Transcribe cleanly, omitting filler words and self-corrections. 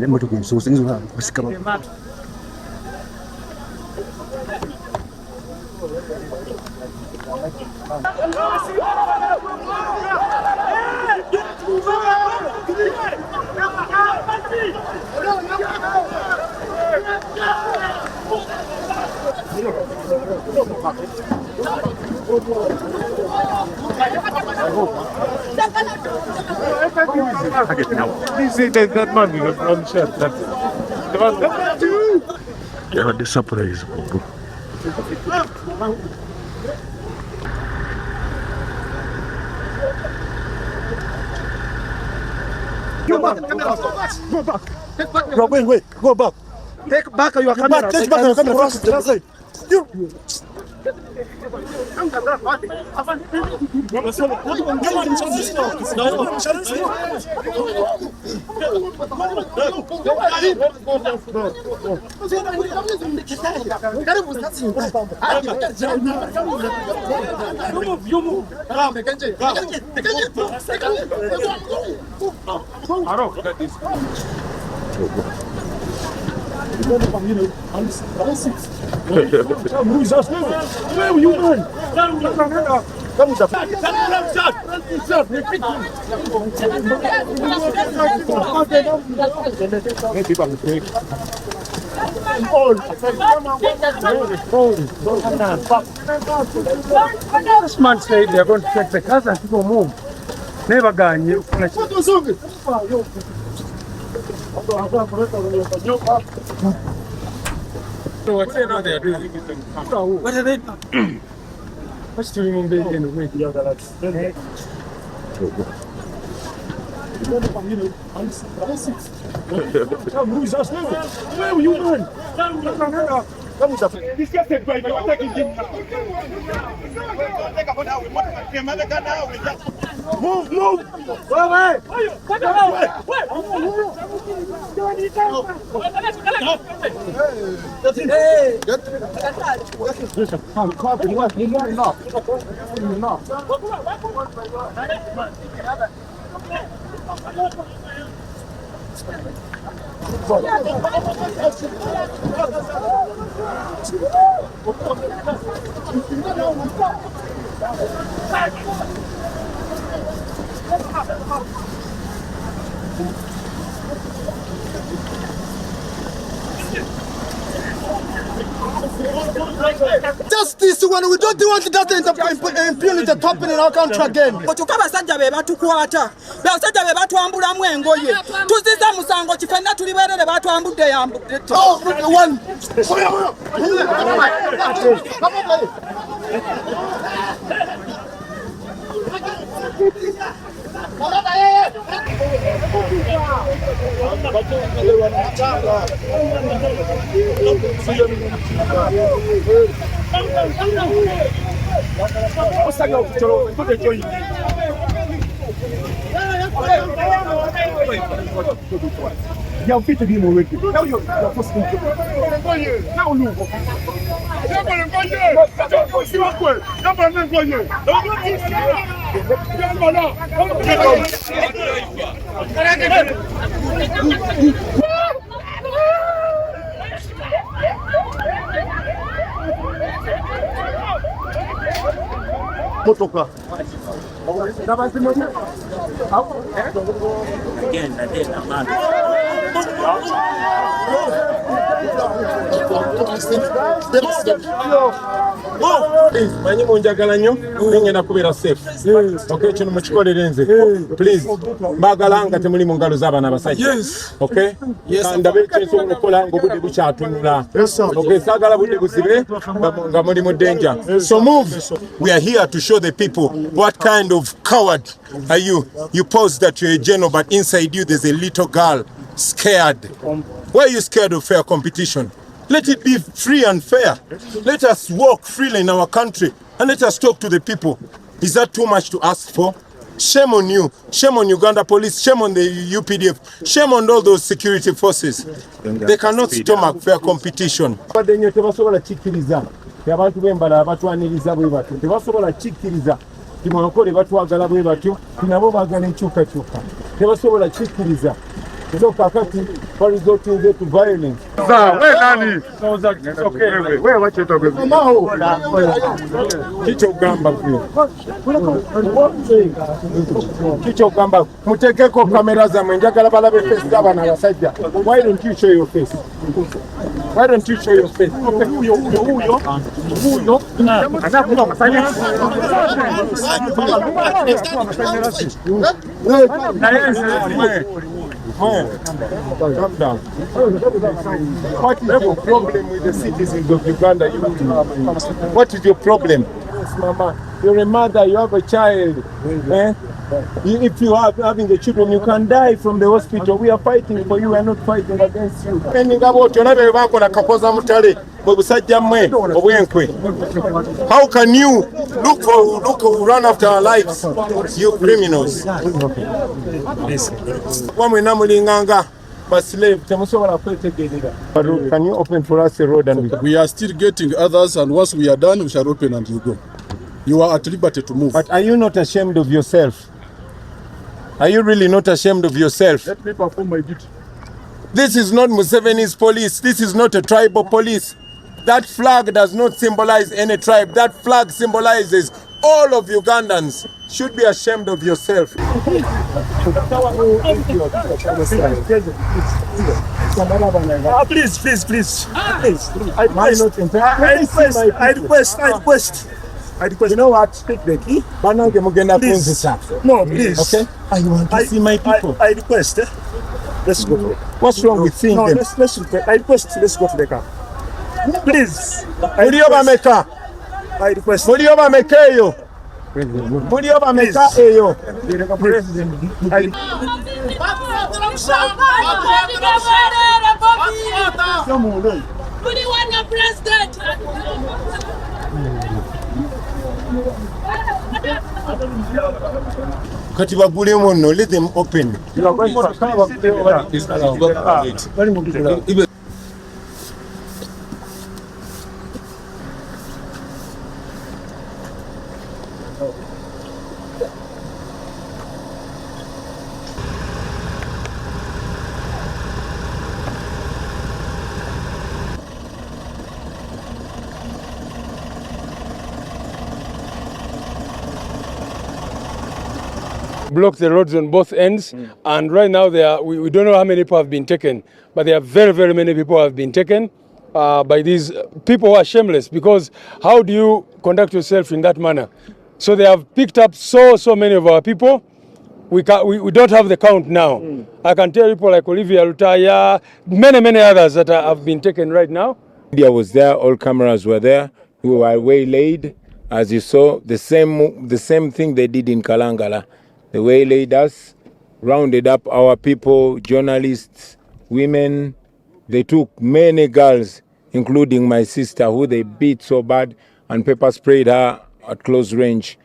Emmotoka ensoose nzo basika yabadde surprise. Go back. Wait. Go back. Take back your camera. Take back your camera. Translate. This man said they are going to take the cars and people move. Never gone. So what's they are doing? What are they? What's doing in the way? The other lads. Where are you, man? Move! Go away! Justice when we don't want that impunity happening in our country again. But abasajja be batukwata. Abasajja be batwambulamu engoye. Tuziza musango kifenna tuliberere batwambudde yambudde. Oh, one. You're fit to be more ready. Now you're supposed to now look. Motoka. Manyi munjagala nnyo ngenda kubeera safe. Okay, kino mukikolere nze. Please, mbagala nga temuli mu ngalo z'abaana abasajja. Okay? Ndabe kyensobola okukola ng'obudde bukyatunula. Okay, saagala budde buzibe nga muli mu danger. So move. We are here to show the people what kind of coward are you. You pose that you're a general, but inside you there's a little girl scared. Why are you scared of fair competition? Let it be free and fair. Let us walk freely in our country and let us talk to the people. Is that too much to ask for? Shame on you. Shame on Uganda Police. Shame on the UPDF. Shame on all those security forces. They cannot stomach fair competition. Abantu b'Embarara batwaniriza bwe batyo tebasobola kikkiriza timwakole batwagala bwe batyo nabo baagala enkyukakyuka tebasobola kikkiriza So kakati resulting to violence. Kichogamba mutekeko kamera zammwe njagala balabe face z'abaana abasajja. Why don't you show your face? Why don't you show your face? Calm down. What is your problem with the citizens of Uganda? What is your problem? Yes, Mama. You're a mother, you have a child. Eh? If you are having the children, you can die from the hospital. We are fighting for you, we are not fighting against you. How can you run after our lives, you criminals? Can you open for us a road? And we are still getting others, and once we are done, we shall open and you go. You are at liberty to move. But are you not ashamed of yourself? Are you really not ashamed of yourself? Let me perform my duty. This is not Museveni's police. This is not a tribal police. That flag does not symbolize any tribe. That flag symbolizes all of Ugandans. Should be ashamed of yourself. Please. I request. You know what? Speak the key. Please. No, please. Okay? I want to see my people. I request. Let's go to it. What's wrong with seeing them? Let's I request. Let's go to the car. Please. I request. Kati bagulemu nno, let them open. Block the roads on both ends, and right now we don't know how many people have been taken, but there are very many people who have been taken by these people who are shameless, because how do you conduct yourself in that manner? So they have picked up so many of our people. We don't have the count now. I can tell people like Olivia Lutaya, many others that have been taken right now. Media was there, all cameras were there. We were waylaid, as you saw, the same thing they did in Kalangala. They waylaid us, rounded up our people, journalists, women. They took many girls, including my sister, who they beat so bad and pepper sprayed her at close range.